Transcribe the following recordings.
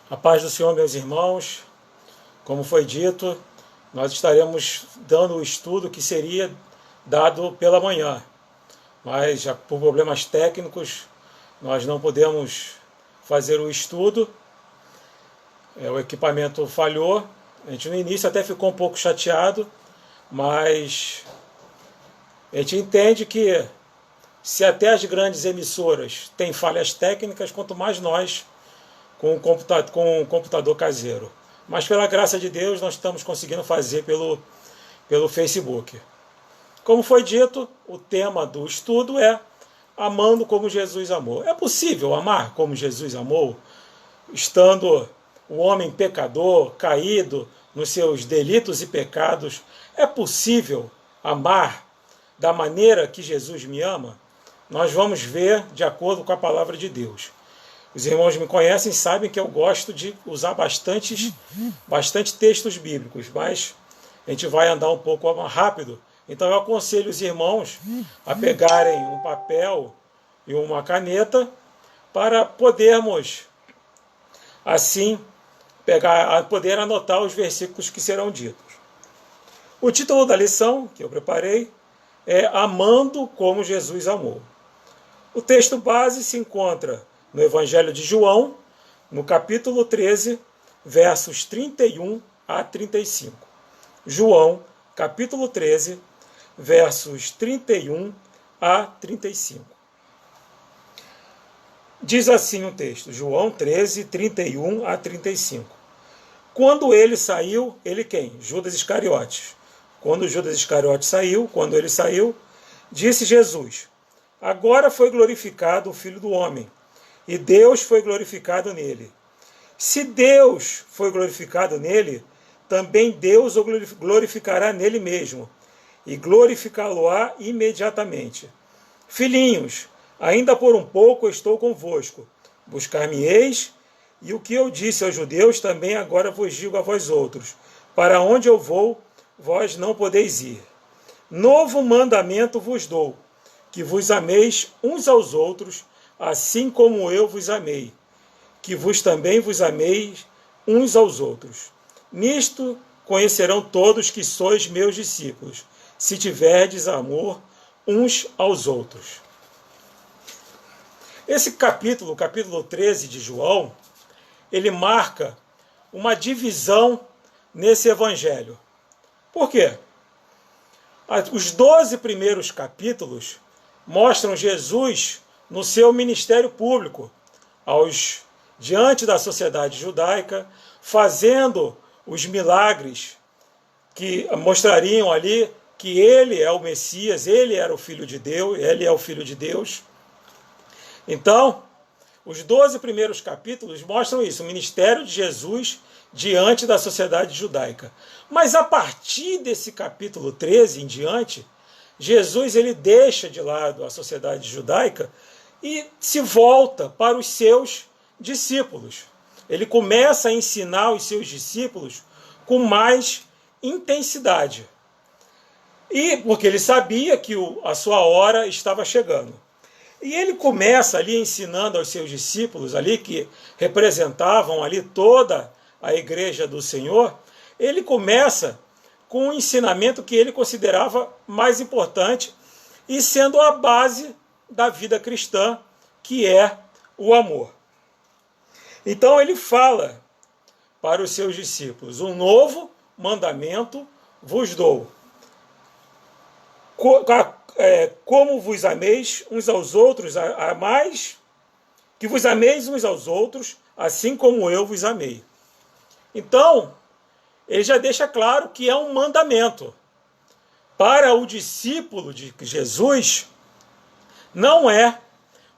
A paz do Senhor, meus irmãos. Como foi dito, nós estaremos dando o estudo que seria dado pela manhã, mas já por problemas técnicos nós não podemos fazer o estudo. O equipamento falhou. A gente no início até ficou um pouco chateado, mas a gente entende que se até as grandes emissoras têm falhas técnicas, quanto mais nós com um computador caseiro. Mas pela graça de Deus nós estamos conseguindo fazer pelo Facebook. Como foi dito, o tema do estudo é amando como Jesus amou. É possível amar como Jesus amou, estando o homem pecador, caído nos seus delitos e pecados? É possível amar da maneira que Jesus me ama? Nós vamos ver de acordo com a palavra de Deus. Os irmãos me conhecem e sabem que eu gosto de usar bastante textos bíblicos, mas a gente vai andar um pouco mais rápido. Então eu aconselho os irmãos a pegarem um papel e uma caneta para podermos, assim, poder anotar os versículos que serão ditos. O título da lição que eu preparei é Amando como Jesus amou. O texto base se encontra no Evangelho de João, no capítulo 13, versos 31 a 35. João, capítulo 13, versos 31 a 35. Diz assim o texto, João 13, 31 a 35. Quando ele saiu, ele quem? Judas Iscariotes. Quando Judas Iscariotes saiu, disse Jesus: agora foi glorificado o Filho do Homem, e Deus foi glorificado nele. Se Deus foi glorificado nele, também Deus o glorificará nele mesmo, e glorificá-lo-á imediatamente. Filhinhos, ainda por um pouco estou convosco. Buscar-me-eis, e o que eu disse aos judeus também agora vos digo a vós outros: para onde eu vou, vós não podeis ir. Novo mandamento vos dou, que vos ameis uns aos outros, assim como eu vos amei, que vos também vos ameis uns aos outros. Nisto conhecerão todos que sois meus discípulos, se tiverdes amor uns aos outros. Esse capítulo, o capítulo 13 de João, ele marca uma divisão nesse evangelho. Por quê? Os 12 primeiros capítulos mostram Jesus no seu ministério público, diante da sociedade judaica, fazendo os milagres que mostrariam ali que ele é o Messias, ele era o Filho de Deus, ele é o Filho de Deus. Então, os 12 primeiros capítulos mostram isso, o ministério de Jesus diante da sociedade judaica. Mas a partir desse capítulo 13 em diante, Jesus ele deixa de lado a sociedade judaica e se volta para os seus discípulos. Ele começa a ensinar os seus discípulos com mais intensidade. E porque ele sabia que a sua hora estava chegando. E ele começa ali ensinando aos seus discípulos, ali que representavam ali toda a igreja do Senhor, ele começa com um ensinamento que ele considerava mais importante e sendo a base da vida cristã, que é o amor. Então ele fala para os seus discípulos: um novo mandamento vos dou, como vos ameis uns aos outros, que vos ameis uns aos outros, assim como eu vos amei. Então, ele já deixa claro que é um mandamento. Para o discípulo de Jesus, não é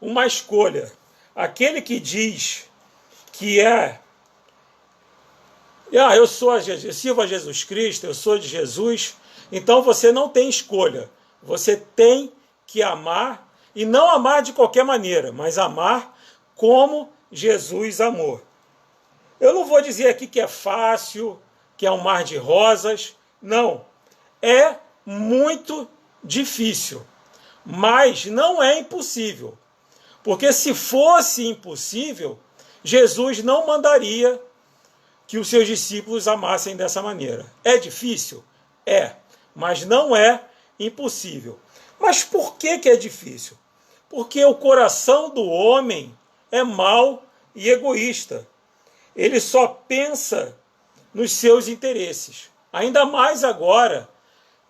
uma escolha. Aquele que diz que eu sirvo a Jesus Cristo, eu sou de Jesus, então você não tem escolha. Você tem que amar, e não amar de qualquer maneira, mas amar como Jesus amou. Eu não vou dizer aqui que é fácil, que é um mar de rosas. Não. É muito difícil. Mas não é impossível. Porque se fosse impossível, Jesus não mandaria que os seus discípulos amassem dessa maneira. É difícil? É, mas não é impossível. Mas por que é difícil? Porque o coração do homem é mau e egoísta. Ele só pensa nos seus interesses. Ainda mais agora,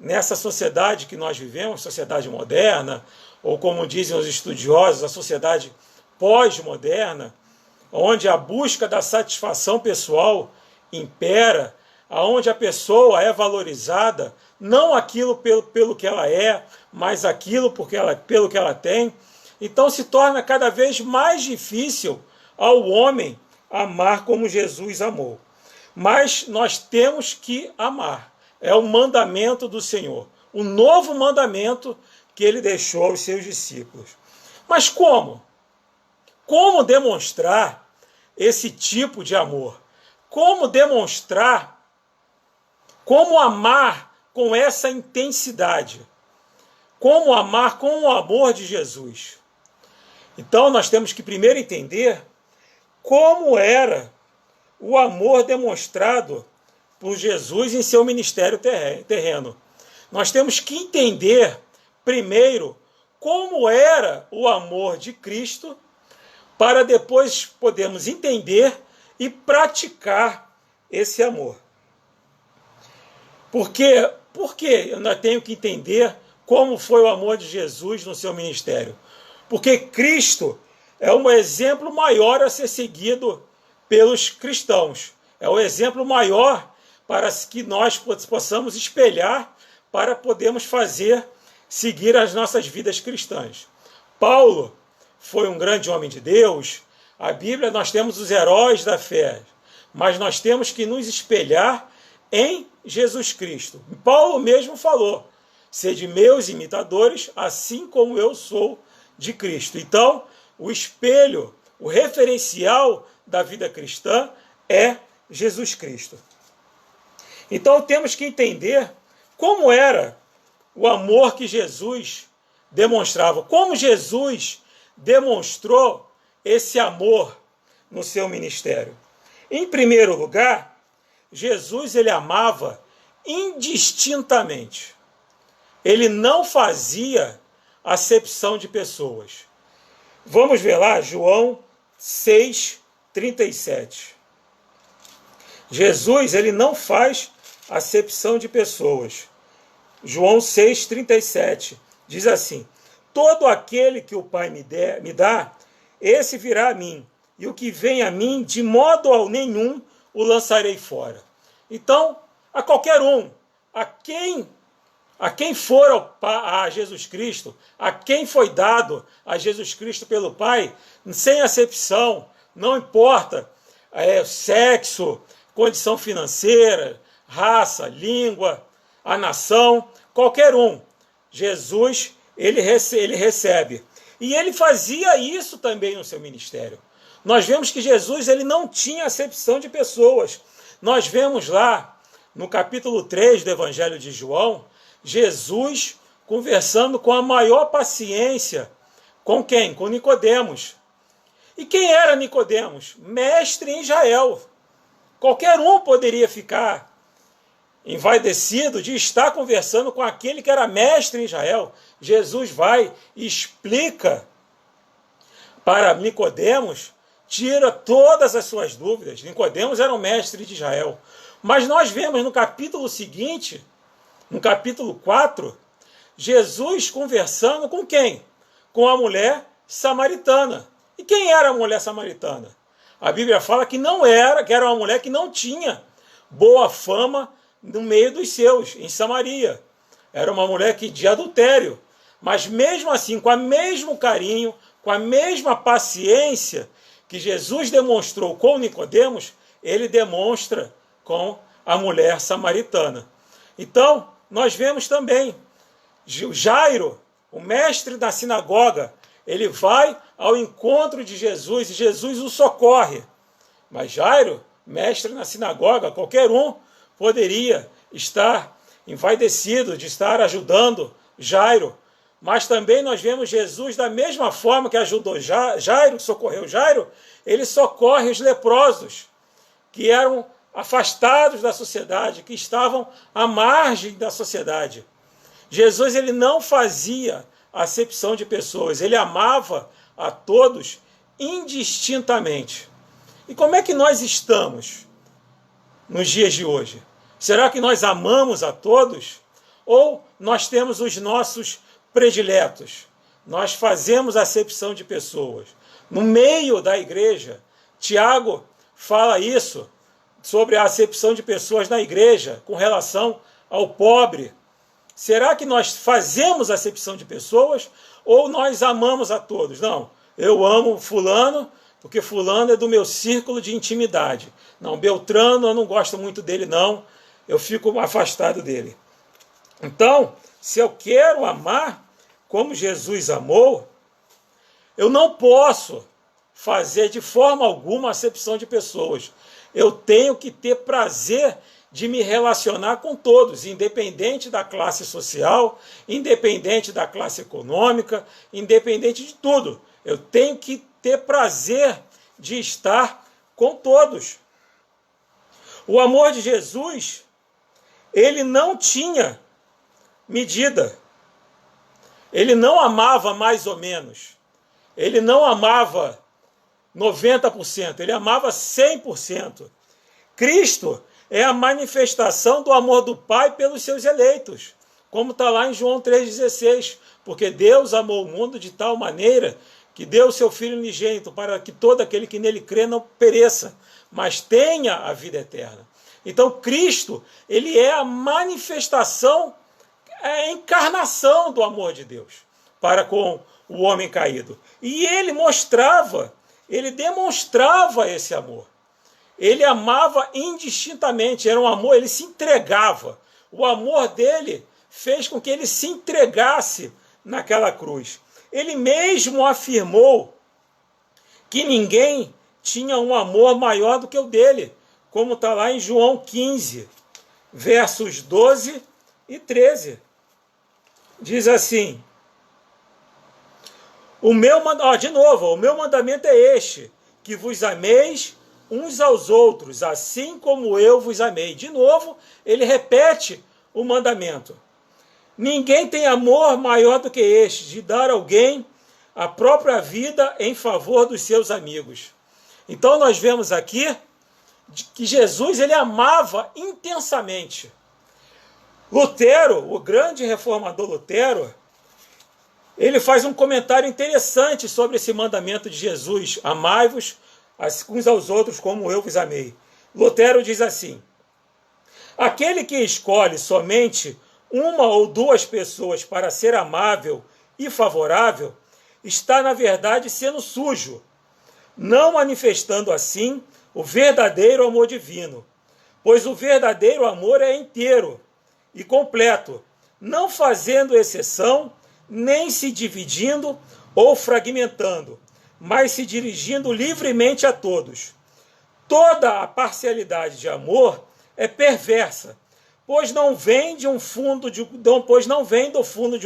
nessa sociedade que nós vivemos, sociedade moderna, ou como dizem os estudiosos, a sociedade pós-moderna, onde a busca da satisfação pessoal impera, onde a pessoa é valorizada, não aquilo pelo que ela é, mas aquilo pelo que ela tem. Então se torna cada vez mais difícil ao homem amar como Jesus amou. Mas nós temos que amar. É o mandamento do Senhor, o novo mandamento que ele deixou aos seus discípulos. Mas como? Como demonstrar esse tipo de amor? Como demonstrar, como amar com essa intensidade? Como amar com o amor de Jesus? Então nós temos que primeiro entender como era o amor demonstrado por Jesus em seu ministério terreno. Nós temos que entender primeiro como era o amor de Cristo, para depois podermos entender e praticar esse amor. Por que eu ainda tenho que entender como foi o amor de Jesus no seu ministério? Porque Cristo é um exemplo maior a ser seguido pelos cristãos. É o exemplo maior para que nós possamos espelhar para podermos seguir as nossas vidas cristãs. Paulo foi um grande homem de Deus. A Bíblia, nós temos os heróis da fé, mas nós temos que nos espelhar em Jesus Cristo. Paulo mesmo falou: sede meus imitadores, assim como eu sou de Cristo. Então, o espelho, o referencial da vida cristã é Jesus Cristo. Então, temos que entender como era o amor que Jesus demonstrava, como Jesus demonstrou esse amor no seu ministério. Em primeiro lugar, Jesus ele amava indistintamente. Ele não fazia acepção de pessoas. Vamos ver lá, João 6:37. Jesus ele não faz acepção de pessoas. João 6:37 diz assim: todo aquele que o Pai me dá, esse virá a mim, e o que vem a mim, de modo nenhum o lançarei fora. Então, a qualquer um, a quem for a Jesus Cristo, a quem foi dado a Jesus Cristo pelo Pai, sem acepção, não importa sexo, condição financeira, raça, língua, a nação, qualquer um, Jesus ele recebe. E ele fazia isso também no seu ministério. Nós vemos que Jesus ele não tinha acepção de pessoas. Nós vemos lá no capítulo 3 do Evangelho de João, Jesus conversando com a maior paciência. Com quem? Com Nicodemos. E quem era Nicodemos? Mestre em Israel. Qualquer um poderia ficar envaidecido de estar conversando com aquele que era mestre em Israel. Jesus vai e explica para Nicodemos, tira todas as suas dúvidas. Nicodemos era um mestre de Israel. Mas nós vemos no capítulo seguinte, no capítulo 4, Jesus conversando com quem? Com a mulher samaritana. E quem era a mulher samaritana? A Bíblia fala que era uma mulher que não tinha boa fama no meio dos seus, em Samaria. Era uma mulher de adultério. Mas mesmo assim, com o mesmo carinho, com a mesma paciência que Jesus demonstrou com Nicodemos, ele demonstra com a mulher samaritana. Então, nós vemos também Jairo, o mestre da sinagoga, ele vai ao encontro de Jesus e Jesus o socorre. Mas Jairo, mestre na sinagoga, qualquer um poderia estar envaidecido de estar ajudando Jairo. mas também nós vemos Jesus da mesma forma que ajudou Jairo, socorreu Jairo, ele socorre os leprosos, que eram afastados da sociedade, que estavam à margem da sociedade. Jesus ele não fazia acepção de pessoas, ele amava a todos indistintamente. E como é que nós estamos nos dias de hoje? Será que nós amamos a todos? Ou nós temos os nossos prediletos? Nós fazemos acepção de pessoas. No meio da igreja, Tiago fala isso, sobre a acepção de pessoas na igreja, com relação ao pobre. Será que nós fazemos acepção de pessoas ou nós amamos a todos? Não, eu amo fulano, porque fulano é do meu círculo de intimidade. Não, Beltrano, eu não gosto muito dele, não. Eu fico afastado dele. Então, se eu quero amar como Jesus amou, eu não posso fazer de forma alguma acepção de pessoas. Eu tenho que ter prazer de me relacionar com todos, independente da classe social, independente da classe econômica, independente de tudo. Eu tenho que ter prazer de estar com todos. O amor de Jesus, ele não tinha medida. Ele não amava mais ou menos. Ele não amava 90%, ele amava 100%. Cristo é a manifestação do amor do Pai pelos seus eleitos, como está lá em João 3,16, porque Deus amou o mundo de tal maneira que deu o seu Filho unigênito para que todo aquele que nele crê não pereça, mas tenha a vida eterna. Então Cristo, ele é a manifestação, a encarnação do amor de Deus para com o homem caído. E ele mostrava, ele demonstrava esse amor. Ele amava indistintamente, era um amor, ele se entregava. O amor dele fez com que ele se entregasse naquela cruz. Ele mesmo afirmou que ninguém tinha um amor maior do que o dele, como está lá em João 15, versos 12 e 13. Diz assim, o meu mandamento é este, que vos ameis uns aos outros, assim como eu vos amei. De novo, ele repete o mandamento. Ninguém tem amor maior do que este, de dar a alguém a própria vida em favor dos seus amigos. Então nós vemos aqui que Jesus ele amava intensamente. Lutero, o grande reformador Lutero, ele faz um comentário interessante sobre esse mandamento de Jesus, amai-vos uns aos outros como eu vos amei. Lutero diz assim, aquele que escolhe somente uma ou duas pessoas para ser amável e favorável, está na verdade sendo sujo, não manifestando assim o verdadeiro amor divino, pois o verdadeiro amor é inteiro e completo, não fazendo exceção, nem se dividindo ou fragmentando, mas se dirigindo livremente a todos. Toda a parcialidade de amor é perversa, pois não vem do fundo de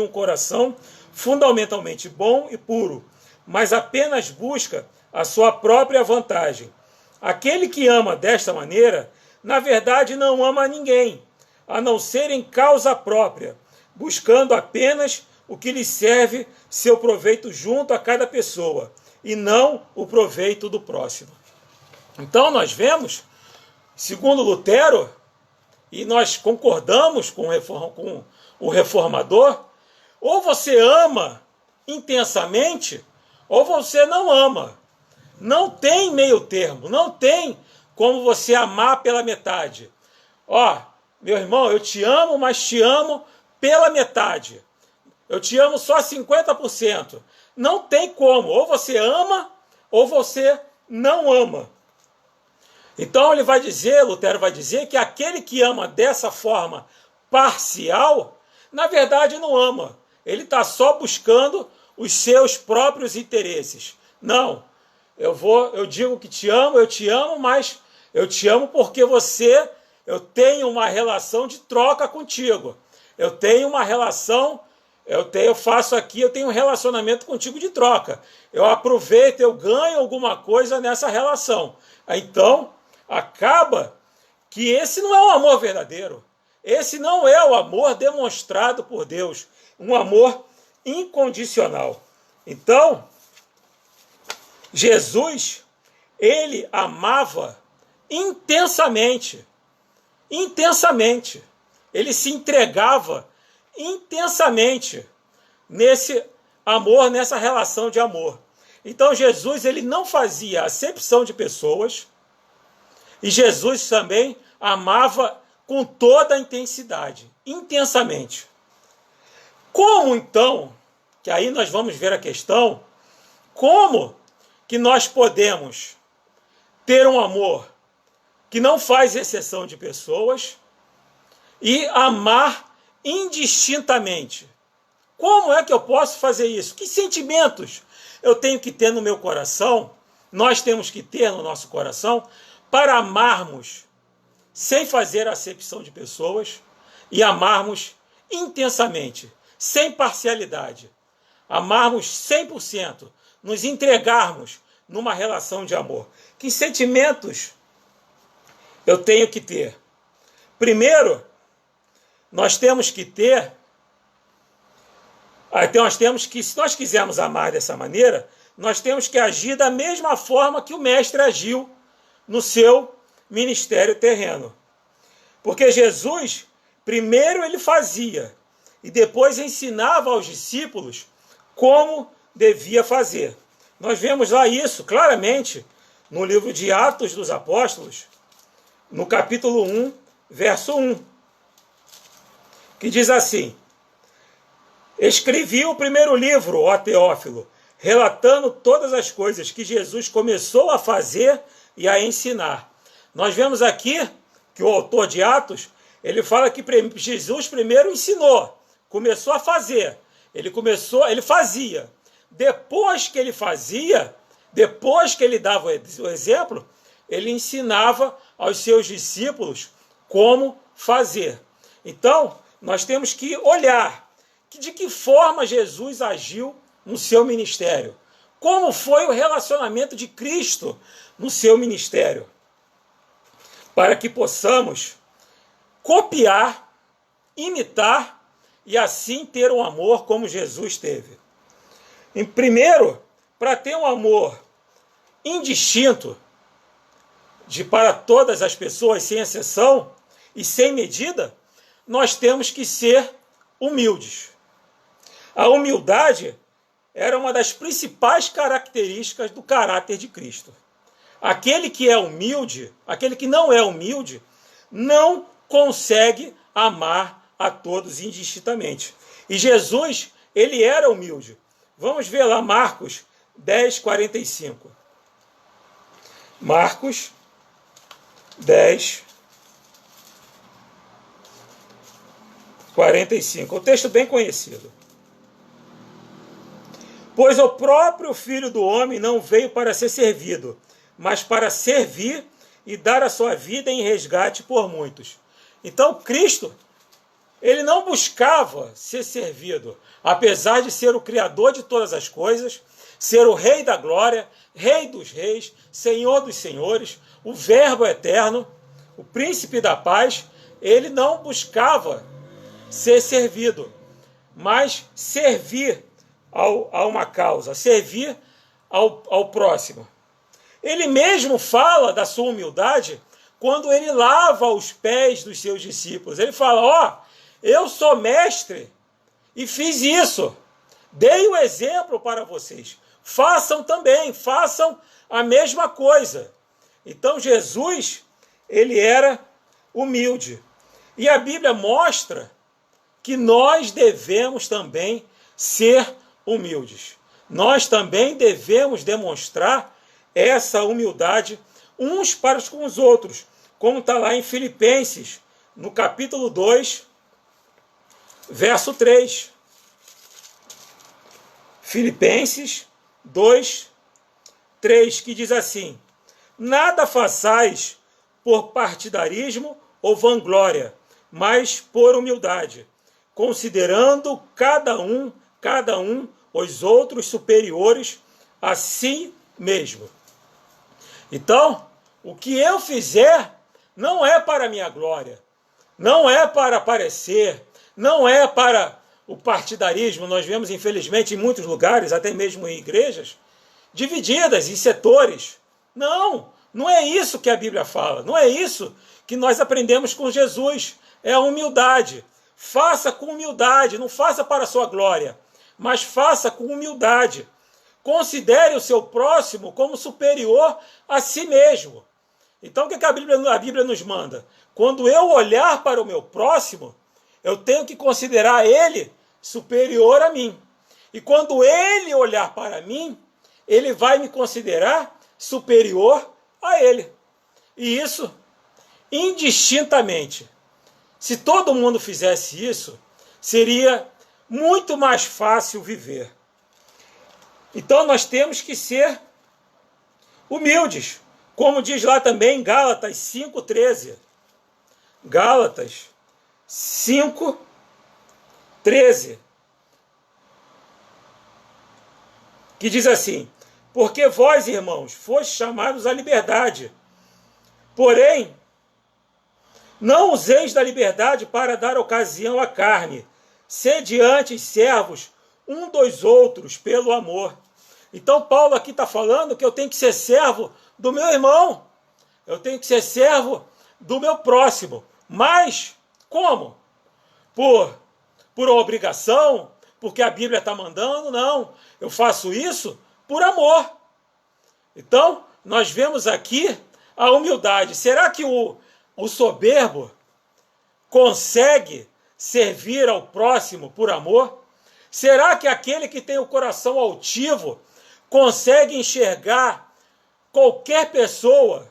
um coração fundamentalmente bom e puro, mas apenas busca a sua própria vantagem. Aquele que ama desta maneira, na verdade não ama a ninguém, a não ser em causa própria, buscando apenas o que lhe serve seu proveito junto a cada pessoa, e não o proveito do próximo. Então nós vemos, segundo Lutero, e nós concordamos com o reformador, ou você ama intensamente, ou você não ama. Não tem meio termo, não tem como você amar pela metade. Ó, meu irmão, eu te amo, mas te amo pela metade. Eu te amo só 50%. Não tem como, ou você ama, ou você não ama. Então ele vai dizer, Lutero vai dizer, que aquele que ama dessa forma parcial, na verdade não ama. Ele está só buscando os seus próprios interesses. Não, eu digo que eu te amo, mas eu te amo porque eu tenho uma relação de troca contigo. Eu tenho uma relação Eu faço aqui, eu tenho um relacionamento contigo de troca. Eu aproveito, eu ganho alguma coisa nessa relação. Então, acaba que esse não é o amor verdadeiro. Esse não é o amor demonstrado por Deus. Um amor incondicional. Então, Jesus, ele amava intensamente. Intensamente. Ele se entregava intensamente nesse amor, nessa relação de amor. Então Jesus, ele não fazia acepção de pessoas, e Jesus também amava com toda a intensidade, intensamente. Como então, que aí nós vamos ver a questão, como que nós podemos ter um amor que não faz exceção de pessoas e amar indistintamente? Como é que eu posso fazer isso? Que sentimentos eu tenho que ter no meu coração, nós temos que ter no nosso coração, para amarmos sem fazer acepção de pessoas e amarmos intensamente, sem parcialidade, amarmos 100%, nos entregarmos numa relação de amor? Que sentimentos eu tenho que ter? Primeiro, nós temos que ter, se nós quisermos amar dessa maneira, nós temos que agir da mesma forma que o mestre agiu no seu ministério terreno. Porque Jesus, primeiro ele fazia, e depois ensinava aos discípulos como devia fazer. Nós vemos lá isso claramente no livro de Atos dos Apóstolos, no capítulo 1, verso 1, que diz assim: escrevi o primeiro livro, ó Teófilo, relatando todas as coisas que Jesus começou a fazer e a ensinar. Nós vemos aqui que o autor de Atos, ele fala que Jesus primeiro ensinou, começou a fazer, ele fazia. Depois que ele fazia, depois que ele dava o exemplo, ele ensinava aos seus discípulos como fazer. Então, nós temos que olhar de que forma Jesus agiu no seu ministério. Como foi o relacionamento de Cristo no seu ministério. Para que possamos copiar, imitar e assim ter um amor como Jesus teve. Em primeiro, para ter um amor indistinto para todas as pessoas, sem exceção e sem medida, nós temos que ser humildes. A humildade era uma das principais características do caráter de Cristo. Aquele que é humilde, aquele que não é humilde, não consegue amar a todos indistintamente. E Jesus, ele era humilde. Vamos ver lá Marcos 10, 45. Marcos 10, 45. O texto bem conhecido. Pois o próprio Filho do Homem não veio para ser servido, mas para servir e dar a sua vida em resgate por muitos. Então Cristo, ele não buscava ser servido, apesar de ser o Criador de todas as coisas, ser o Rei da glória, Rei dos reis, Senhor dos senhores, o Verbo eterno, o Príncipe da paz. Ele não buscava ser servido, mas servir a uma causa, servir ao próximo. Ele mesmo fala da sua humildade quando ele lava os pés dos seus discípulos. Ele fala: eu sou mestre e fiz isso, dei o exemplo para vocês, façam também, façam a mesma coisa. Então Jesus, ele era humilde. E a Bíblia mostra que nós devemos também ser humildes. Nós também devemos demonstrar essa humildade uns para com os outros, como está lá em Filipenses, no capítulo 2, verso 3. Filipenses 2, 3, que diz assim: nada façais por partidarismo ou vanglória, mas por humildade, considerando cada um os outros superiores a si mesmo. Então, o que eu fizer não é para a minha glória, não é para aparecer, não é para o partidarismo. Nós vemos, infelizmente, em muitos lugares, até mesmo em igrejas, divididas em setores. Não é isso que a Bíblia fala, não é isso que nós aprendemos com Jesus. É a humildade. Faça com humildade, não faça para a sua glória, mas faça com humildade. Considere o seu próximo como superior a si mesmo. Então, o que a Bíblia nos manda? Quando eu olhar para o meu próximo, eu tenho que considerar ele superior a mim. E quando ele olhar para mim, ele vai me considerar superior a ele. E isso, indistintamente. Se todo mundo fizesse isso, seria muito mais fácil viver. Então nós temos que ser humildes, como diz lá também em Gálatas 5,13. Gálatas 5,13. Que diz assim: porque vós, irmãos, fostes chamados à liberdade, porém, não useis da liberdade para dar ocasião à carne, sede antes servos um dos outros pelo amor. Então Paulo aqui está falando que eu tenho que ser servo do meu irmão, eu tenho que ser servo do meu próximo. Mas como? Por obrigação, porque a Bíblia está mandando? Não, eu faço isso por amor. Então nós vemos aqui a humildade. Será que o soberbo consegue servir ao próximo por amor? Será que aquele que tem o coração altivo consegue enxergar qualquer pessoa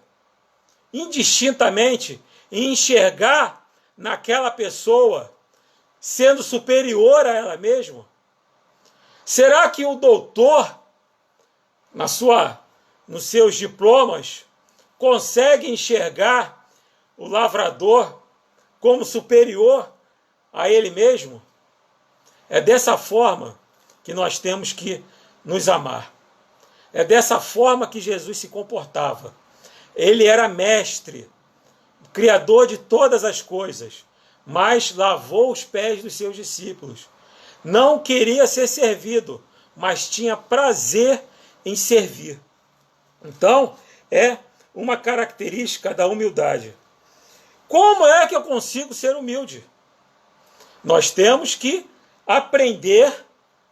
indistintamente e enxergar naquela pessoa sendo superior a ela mesma? Será que o doutor, nos seus diplomas, consegue enxergar o lavrador como superior a ele mesmo? É dessa forma que nós temos que nos amar. É dessa forma que Jesus se comportava. Ele era mestre, criador de todas as coisas, mas lavou os pés dos seus discípulos. Não queria ser servido, mas tinha prazer em servir. Então, é uma característica da humildade. Como é que eu consigo ser humilde? Nós temos que aprender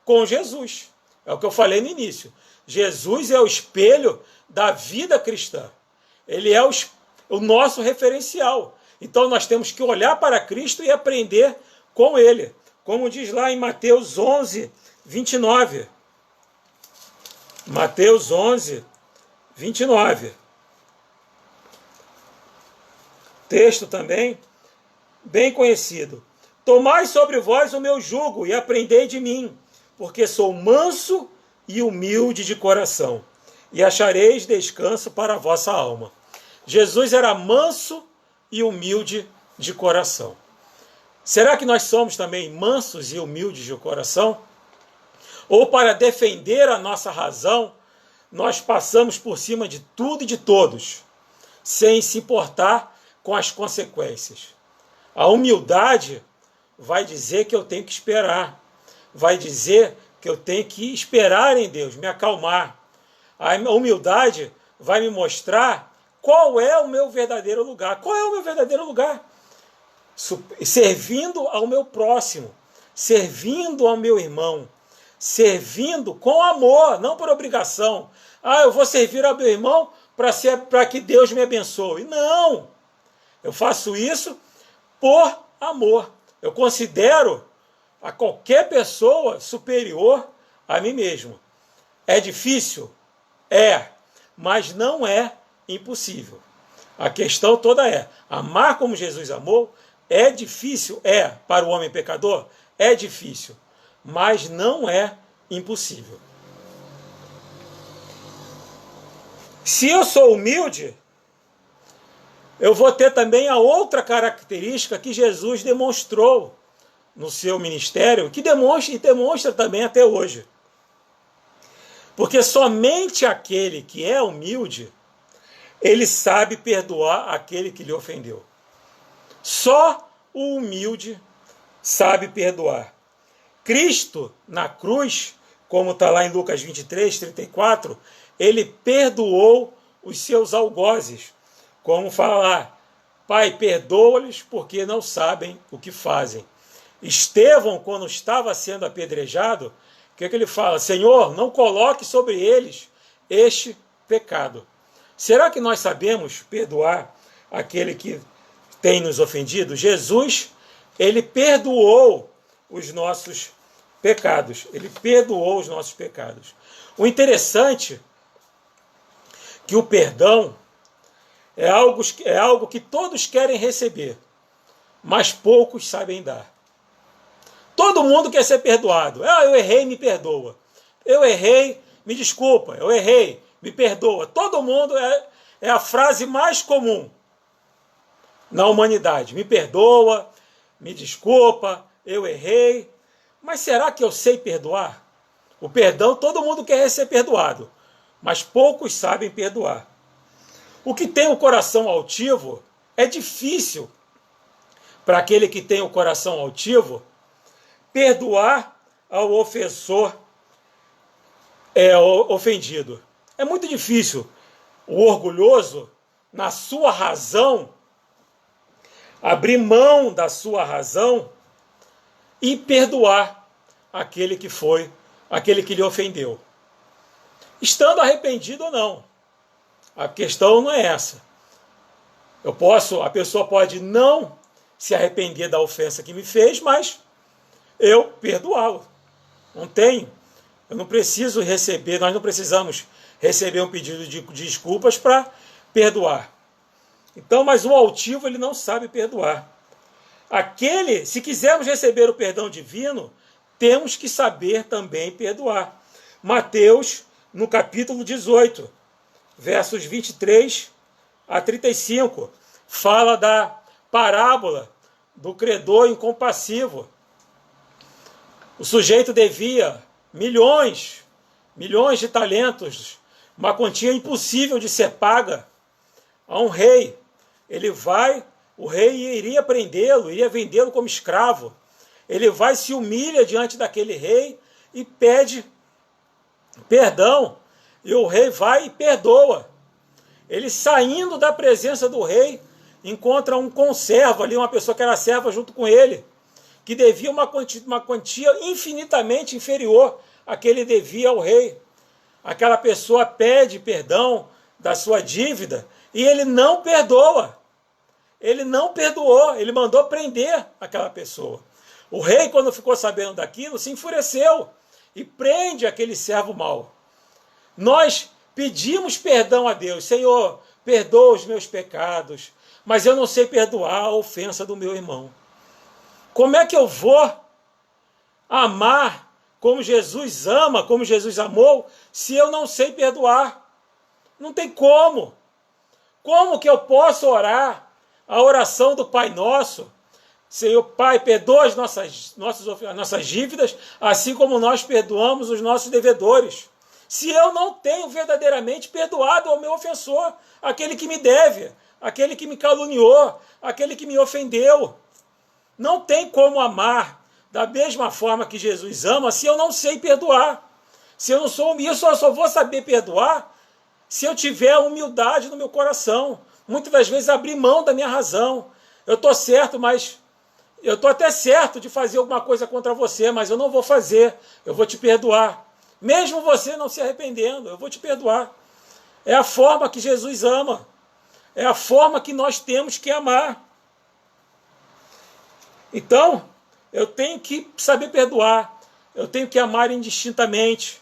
com Jesus. É o que eu falei no início. Jesus é o espelho da vida cristã. Ele é o nosso referencial. Então nós temos que olhar para Cristo e aprender com ele. Como diz lá em Mateus 11, 29. Mateus 11, 29. Texto também bem conhecido. Tomai sobre vós o meu jugo e aprendei de mim, porque sou manso e humilde de coração, e achareis descanso para a vossa alma. Jesus era manso e humilde de coração. Será que nós somos também mansos e humildes de coração? Ou para defender a nossa razão, nós passamos por cima de tudo e de todos, sem se importar com as consequências? A humildade vai dizer que eu tenho que esperar, vai dizer que eu tenho que esperar em Deus, me acalmar. A humildade vai me mostrar qual é o meu verdadeiro lugar. Qual é o meu verdadeiro lugar? Servindo ao meu próximo, servindo ao meu irmão, servindo com amor, não por obrigação. Eu vou servir ao meu irmão para que Deus me abençoe. Não! Eu faço isso por amor. Eu considero a qualquer pessoa superior a mim mesmo. É difícil? É, mas não é impossível. A questão toda é, amar como Jesus amou é difícil? É, para o homem pecador? É difícil, mas não é impossível. Se eu sou humilde, eu vou ter também a outra característica que Jesus demonstrou no seu ministério, que demonstra também até hoje. Porque somente aquele que é humilde, ele sabe perdoar aquele que lhe ofendeu. Só o humilde sabe perdoar. Cristo, na cruz, como está lá em Lucas 23, 34, ele perdoou os seus algozes. Como fala lá, Pai, perdoa-lhes porque não sabem o que fazem. Estevão, quando estava sendo apedrejado, o que ele fala? Senhor, não coloque sobre eles este pecado. Será que nós sabemos perdoar aquele que tem nos ofendido? Jesus, ele perdoou os nossos pecados. Ele perdoou os nossos pecados. O interessante é que o perdão é algo que todos querem receber, mas poucos sabem dar. Todo mundo quer ser perdoado. Eu errei, me perdoa. Eu errei, me desculpa. Eu errei, me perdoa. Todo mundo é a frase mais comum na humanidade. Me perdoa, me desculpa, eu errei. Mas será que eu sei perdoar? O perdão, todo mundo quer ser perdoado, mas poucos sabem perdoar. O que tem o coração altivo é difícil para aquele que tem o coração altivo perdoar ao ofensor ofendido. É muito difícil o orgulhoso, na sua razão, abrir mão da sua razão e perdoar aquele que lhe ofendeu. Estando arrependido ou não. A questão não é essa. A pessoa pode não se arrepender da ofensa que me fez, mas eu perdoá-lo. Eu não preciso receber, nós não precisamos receber um pedido de desculpas para perdoar. Então, mas o altivo, ele não sabe perdoar. Se quisermos receber o perdão divino, temos que saber também perdoar. Mateus, no capítulo 18, versos 23 a 35, fala da parábola do credor incompassivo. O sujeito devia milhões de talentos, uma quantia impossível de ser paga a um rei. O rei iria prendê-lo, iria vendê-lo como escravo. Ele vai, se humilha diante daquele rei e pede perdão. E o rei vai e perdoa. Ele, saindo da presença do rei, encontra um conservo ali, uma pessoa que era serva junto com ele, que devia uma quantia infinitamente inferior à que ele devia ao rei. Aquela pessoa pede perdão da sua dívida e ele não perdoa. Ele não perdoou, ele mandou prender aquela pessoa. O rei, quando ficou sabendo daquilo, se enfureceu e prende aquele servo mau. Nós pedimos perdão a Deus. Senhor, perdoa os meus pecados, mas eu não sei perdoar a ofensa do meu irmão. Como é que eu vou amar como Jesus ama, como Jesus amou, se eu não sei perdoar? Não tem como. Como que eu posso orar a oração do Pai Nosso? Senhor Pai, perdoa as nossas dívidas, assim como nós perdoamos os nossos devedores. Se eu não tenho verdadeiramente perdoado ao meu ofensor, aquele que me deve, aquele que me caluniou, aquele que me ofendeu. Não tem como amar da mesma forma que Jesus ama se eu não sei perdoar. Se eu não sou humilde, eu só vou saber perdoar se eu tiver humildade no meu coração. Muitas das vezes abrir mão da minha razão. Eu estou certo, mas eu estou até certo de fazer alguma coisa contra você, mas eu não vou fazer. Eu vou te perdoar. Mesmo você não se arrependendo, eu vou te perdoar. É a forma que Jesus ama. É a forma que nós temos que amar. Então, eu tenho que saber perdoar. Eu tenho que amar indistintamente.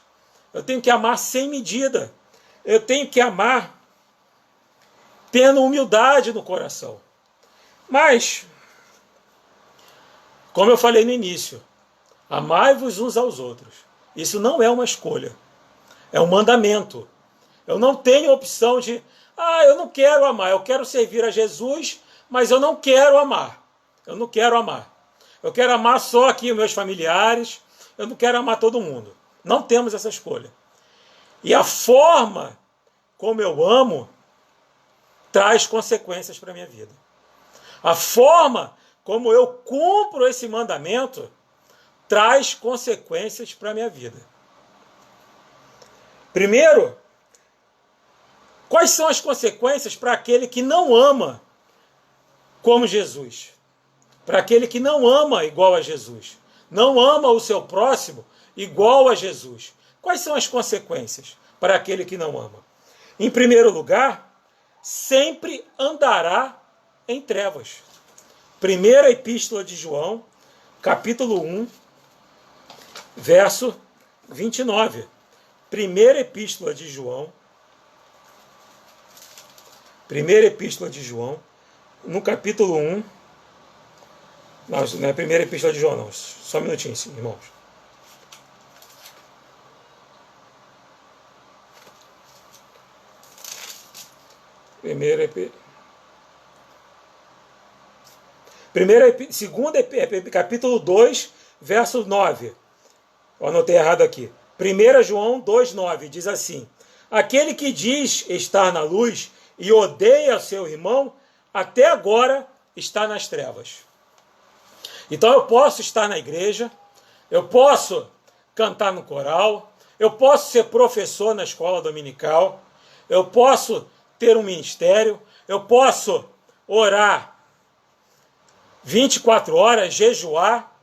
Eu tenho que amar sem medida. Eu tenho que amar tendo humildade no coração. Mas, como eu falei no início, amai-vos uns aos outros. Isso não é uma escolha. É um mandamento. Eu não tenho opção de, eu não quero amar, eu quero servir a Jesus, mas eu não quero amar. Eu não quero amar. eu quero amar só aqui os meus familiares, eu não quero amar todo mundo. Não temos essa escolha. E a forma como eu amo traz consequências para a minha vida. A forma como eu cumpro esse mandamento traz consequências para a minha vida. Primeiro, quais são as consequências para aquele que não ama como Jesus? Para aquele que não ama igual a Jesus. Não ama o seu próximo igual a Jesus. Quais são as consequências para aquele que não ama? Em primeiro lugar, sempre andará em trevas. Primeira Epístola de João, capítulo 1, verso 29. Primeira Epístola de João, no capítulo 1, não é a Primeira Epístola de João, não, só um minutinho, irmãos. Capítulo 2, verso 9. Eu anotei errado aqui. 1 João 2,9 diz assim: aquele que diz estar na luz e odeia seu irmão, até agora está nas trevas. Então eu posso estar na igreja, eu posso cantar no coral, eu posso ser professor na escola dominical, eu posso ter um ministério, eu posso orar 24 horas, jejuar,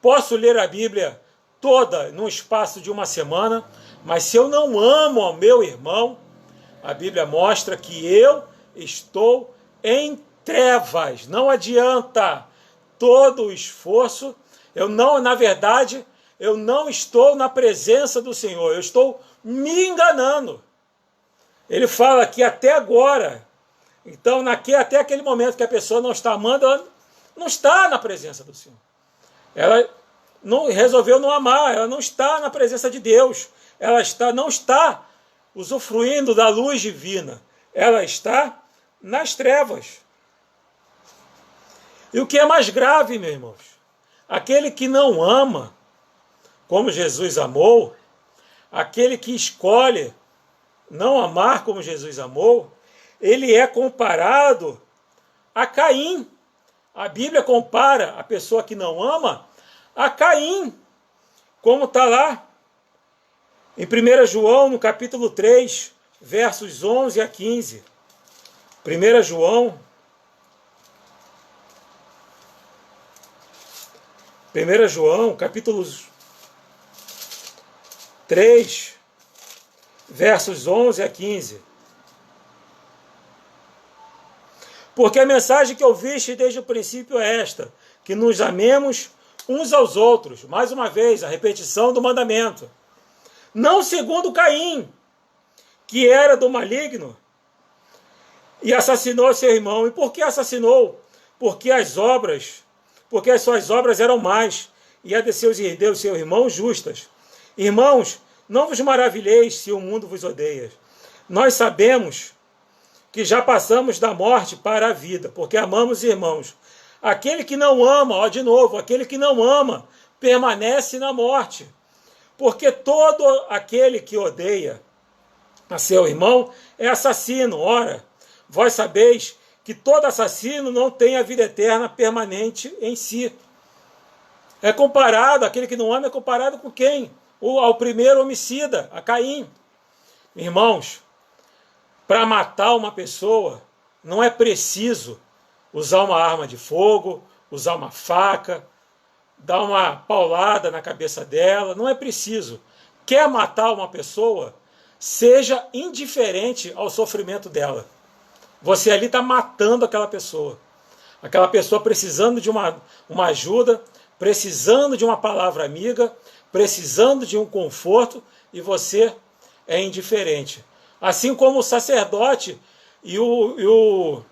posso ler a Bíblia toda no espaço de uma semana, mas se eu não amo ao meu irmão, a Bíblia mostra que eu estou em trevas. Não adianta todo o esforço, na verdade, eu não estou na presença do Senhor, eu estou me enganando. Ele fala que até agora, então até aquele momento que a pessoa não está amando, ela não está na presença do Senhor. Ela não resolveu não amar, ela não está na presença de Deus, não está usufruindo da luz divina, ela está nas trevas. E o que é mais grave, meus irmãos, aquele que não ama como Jesus amou, aquele que escolhe não amar como Jesus amou, ele é comparado a Caim. A Bíblia compara a pessoa que não ama a Caim, como está lá em 1 João, no capítulo 3, versos 11 a 15. 1 João, capítulo 3, versos 11 a 15. Porque a mensagem que ouviste desde o princípio é esta, que nos amemos uns aos outros. Mais uma vez, a repetição do mandamento. Não segundo Caim, que era do maligno, e assassinou seu irmão. E por que assassinou? Porque as suas obras eram más, e a de seu irmão justas. Irmãos, não vos maravilheis se o mundo vos odeia. Nós sabemos que já passamos da morte para a vida, porque amamos irmãos. Aquele que não ama, aquele que não ama, permanece na morte. Porque todo aquele que odeia a seu irmão é assassino. Ora, vós sabeis que todo assassino não tem a vida eterna permanente em si. Aquele que não ama é comparado com quem? Ao primeiro homicida, a Caim. Irmãos, para matar uma pessoa, não é preciso usar uma arma de fogo, usar uma faca, dar uma paulada na cabeça dela, não é preciso. Quer matar uma pessoa? Seja indiferente ao sofrimento dela. Você ali está matando aquela pessoa precisando de uma ajuda, precisando de uma palavra amiga, precisando de um conforto, e você é indiferente. Assim como o sacerdote e o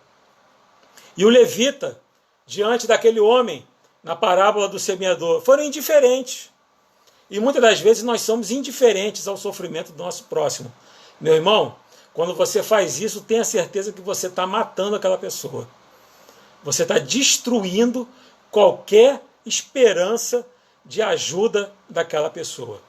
levita, diante daquele homem, na parábola do semeador, foram indiferentes. E muitas das vezes nós somos indiferentes ao sofrimento do nosso próximo. Meu irmão, quando você faz isso, tenha certeza que você está matando aquela pessoa. Você está destruindo qualquer esperança de ajuda daquela pessoa.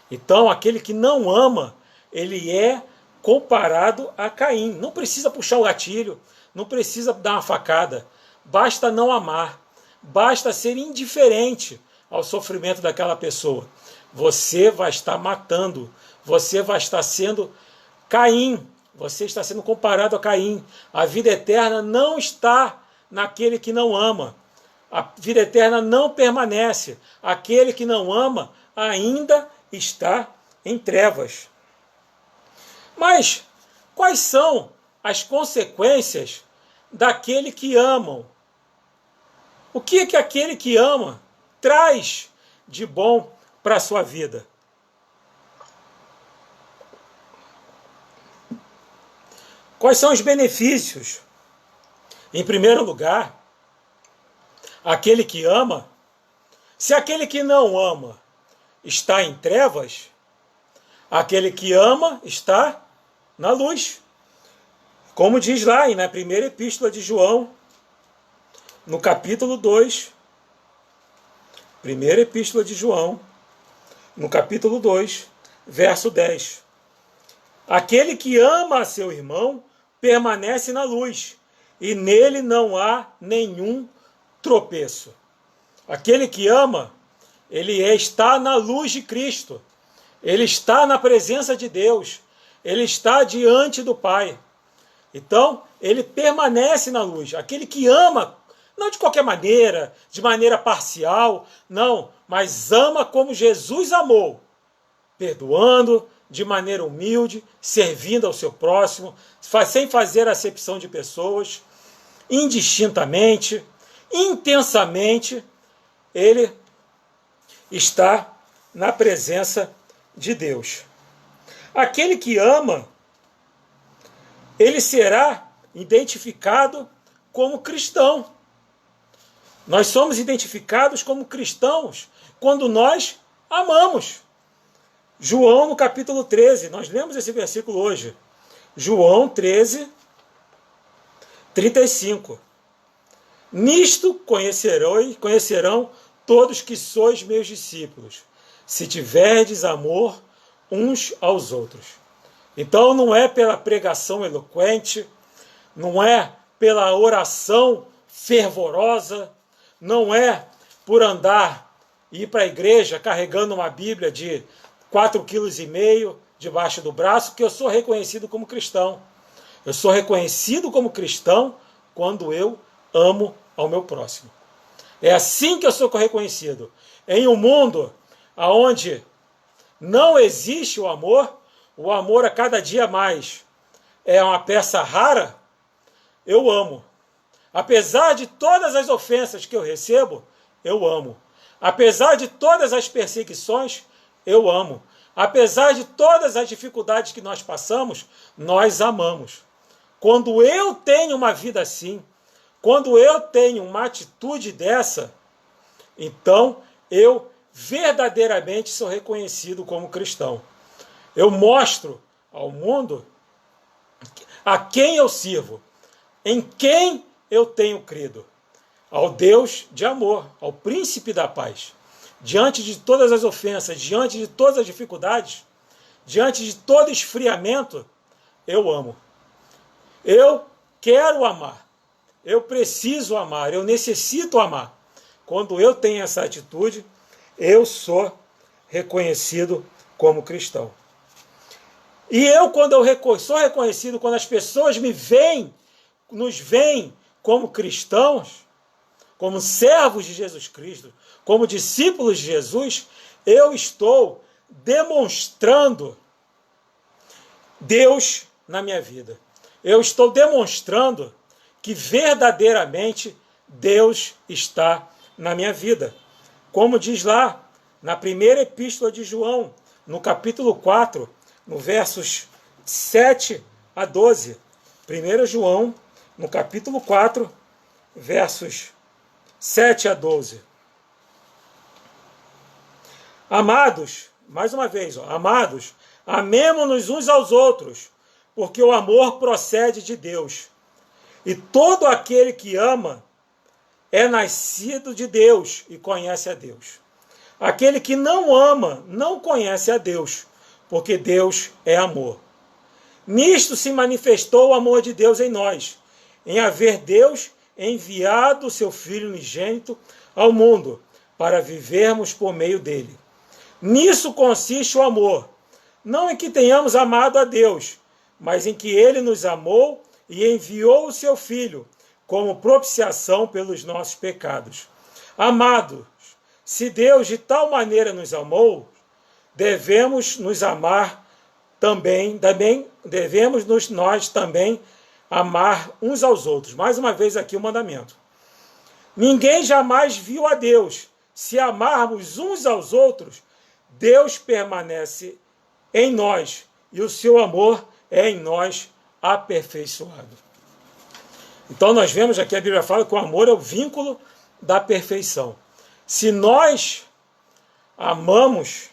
Então, aquele que não ama, ele é comparado a Caim. Não precisa puxar o gatilho, não precisa dar uma facada. Basta não amar, basta ser indiferente ao sofrimento daquela pessoa. Você vai estar matando, você vai estar sendo Caim, você está sendo comparado a Caim. A vida eterna não está naquele que não ama. A vida eterna não permanece. Aquele que não ama ainda está em trevas. Mas quais são as consequências daquele que amam? O que é que aquele que ama traz de bom para a sua vida? Quais são os benefícios? Em primeiro lugar, aquele que ama, se aquele que não ama está em trevas, aquele que ama está na luz. Como diz lá na primeira epístola de João, no capítulo 2, primeira epístola de João, no capítulo 2, verso 10. Aquele que ama a seu irmão permanece na luz, e nele não há nenhum tropeço. Aquele que ama, ele está na luz de Cristo, ele está na presença de Deus, ele está diante do Pai. Então, ele permanece na luz. Aquele que ama, não de qualquer maneira, de maneira parcial, não, mas ama como Jesus amou, perdoando, de maneira humilde, servindo ao seu próximo, sem fazer acepção de pessoas, indistintamente, intensamente, ele está na presença de Deus. Aquele que ama, ele será identificado como cristão. Nós somos identificados como cristãos quando nós amamos. João, no capítulo 13, nós lemos esse versículo hoje. João 13, 35. Nisto conhecerão todos que sois meus discípulos, se tiverdes amor uns aos outros. Então não é pela pregação eloquente, não é pela oração fervorosa, não é por andar e ir para a igreja carregando uma Bíblia de 4,5 kg debaixo do braço, que eu sou reconhecido como cristão. Eu sou reconhecido como cristão quando eu amo ao meu próximo. É assim que eu sou reconhecido. Em um mundo onde não existe o amor a cada dia mais é uma peça rara, eu amo. Apesar de todas as ofensas que eu recebo, eu amo. Apesar de todas as perseguições, eu amo. Apesar de todas as dificuldades que nós passamos, nós amamos. Quando eu tenho uma vida assim, quando eu tenho uma atitude dessa, então eu verdadeiramente sou reconhecido como cristão. Eu mostro ao mundo a quem eu sirvo, em quem eu tenho crido, ao Deus de amor, ao príncipe da paz. Diante de todas as ofensas, diante de todas as dificuldades, diante de todo esfriamento, eu amo. Eu quero amar. Eu preciso amar. Eu necessito amar. Quando eu tenho essa atitude, eu sou reconhecido como cristão. E eu, quando eu sou reconhecido, quando as pessoas nos veem como cristãos, como servos de Jesus Cristo, como discípulos de Jesus, eu estou demonstrando Deus na minha vida. Eu estou demonstrando que verdadeiramente Deus está na minha vida. Como diz lá na primeira epístola de João, no capítulo 4, no versos 7 a 12. 1 João, no capítulo 4, versos 7 a 12. Amados, mais uma vez, amados, amemo-nos uns aos outros, porque o amor procede de Deus. E todo aquele que ama é nascido de Deus e conhece a Deus. Aquele que não ama não conhece a Deus, porque Deus é amor. Nisto se manifestou o amor de Deus em nós, em haver Deus enviado o seu Filho unigênito ao mundo, para vivermos por meio dele. Nisso consiste o amor, não em que tenhamos amado a Deus, mas em que ele nos amou e enviou o seu Filho, como propiciação pelos nossos pecados. Amados, se Deus de tal maneira nos amou, devemos nos amar também devemos nós também amar uns aos outros. Mais uma vez aqui o mandamento. Ninguém jamais viu a Deus. Se amarmos uns aos outros, Deus permanece em nós e o seu amor é em nós aperfeiçoado. Então nós vemos aqui, a Bíblia fala que o amor é o vínculo da perfeição. Se nós amamos,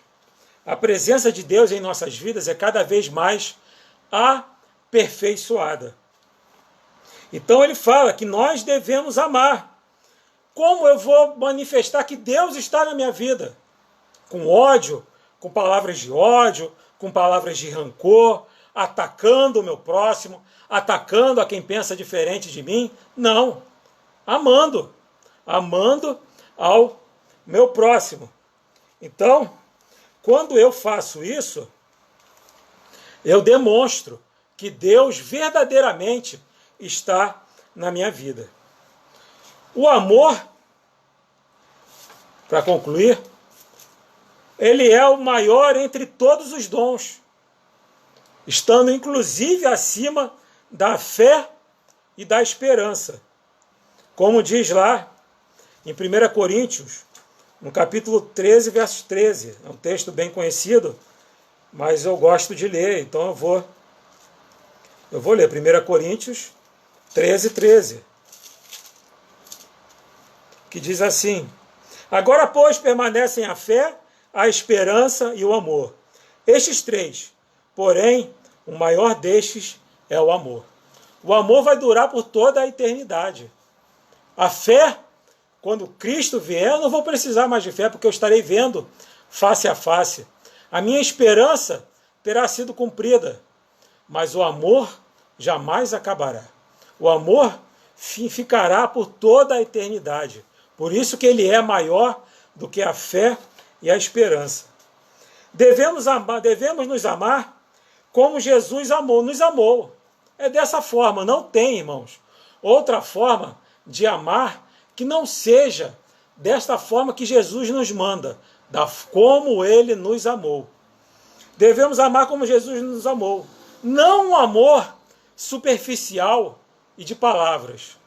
a presença de Deus em nossas vidas é cada vez mais aperfeiçoada. Então ele fala que nós devemos amar. Como eu vou manifestar que Deus está na minha vida? Com ódio, com palavras de ódio, com palavras de rancor, atacando o meu próximo, atacando a quem pensa diferente de mim? Não. Amando ao meu próximo. Então, quando eu faço isso, eu demonstro que Deus verdadeiramente está na minha vida. O amor, para concluir, ele é o maior entre todos os dons, estando inclusive acima da fé e da esperança. Como diz lá em 1 Coríntios, no capítulo 13, verso 13. É um texto bem conhecido, mas eu gosto de ler, então eu vou ler 1 Coríntios 13, 13. Que diz assim: agora, pois, permanecem a fé, a esperança e o amor. Estes três, porém, o maior destes é o amor. O amor vai durar por toda a eternidade. A fé, quando Cristo vier, eu não vou precisar mais de fé, porque eu estarei vendo face a face. A minha esperança terá sido cumprida, mas o amor jamais acabará. O amor ficará por toda a eternidade. Por isso que ele é maior do que a fé e a esperança. Devemos nos amar como Jesus nos amou. É dessa forma, não tem, irmãos, outra forma de amar que não seja desta forma que Jesus nos manda, como ele nos amou. Devemos amar como Jesus nos amou. Não um amor superficial e de palavras,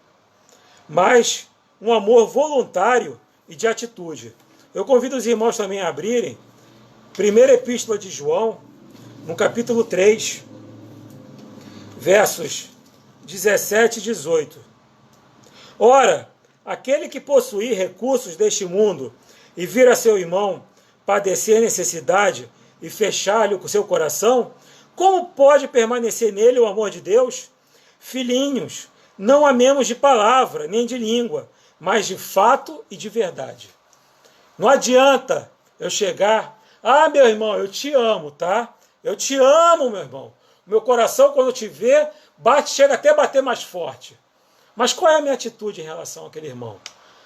mas um amor voluntário e de atitude. Eu convido os irmãos também a abrirem primeira epístola de João, no capítulo 3, versos 17 e 18. Ora, aquele que possuir recursos deste mundo e vir a seu irmão padecer necessidade e fechar-lhe o seu coração, como pode permanecer nele o amor de Deus? Filhinhos, não amemos de palavra nem de língua, mas de fato e de verdade. Não adianta eu chegar, meu irmão, eu te amo, tá? Eu te amo, meu irmão. Meu coração, quando te vê, chega até a bater mais forte. Mas qual é a minha atitude em relação àquele irmão?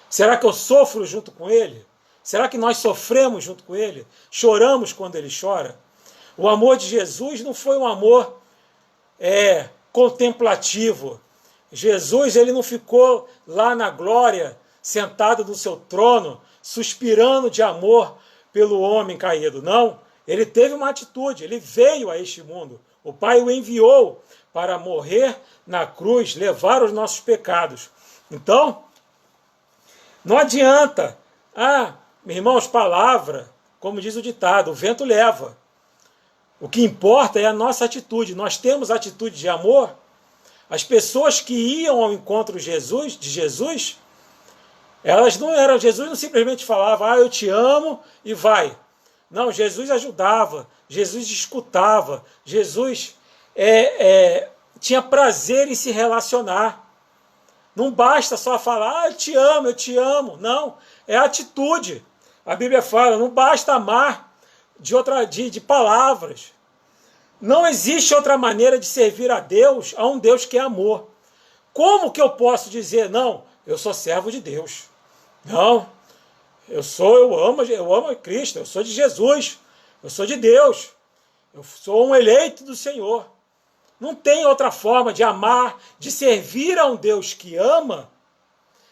Será que eu sofro junto com ele? Será que nós sofremos junto com ele? Choramos quando ele chora? O amor de Jesus não foi um amor contemplativo. Jesus, ele não ficou lá na glória, sentado no seu trono, suspirando de amor pelo homem caído. Não, ele teve uma atitude, ele veio a este mundo. O Pai o enviou para morrer na cruz, levar os nossos pecados. Então, não adianta, irmãos, palavra, como diz o ditado, o vento leva. O que importa é a nossa atitude. Nós temos atitude de amor. As pessoas que iam ao encontro de Jesus, elas não eram, Jesus não simplesmente falava, eu te amo e vai. Não, Jesus ajudava, Jesus escutava, Jesus tinha prazer em se relacionar. Não basta só falar, eu te amo. Não, é atitude. A Bíblia fala, não basta amar de palavras. Não existe outra maneira de servir a Deus, a um Deus que é amor. Como que eu posso dizer, não, eu sou servo de Deus? Não, eu amo Cristo, eu sou de Jesus, eu sou de Deus, eu sou um eleito do Senhor. Não tem outra forma de amar, de servir a um Deus que ama,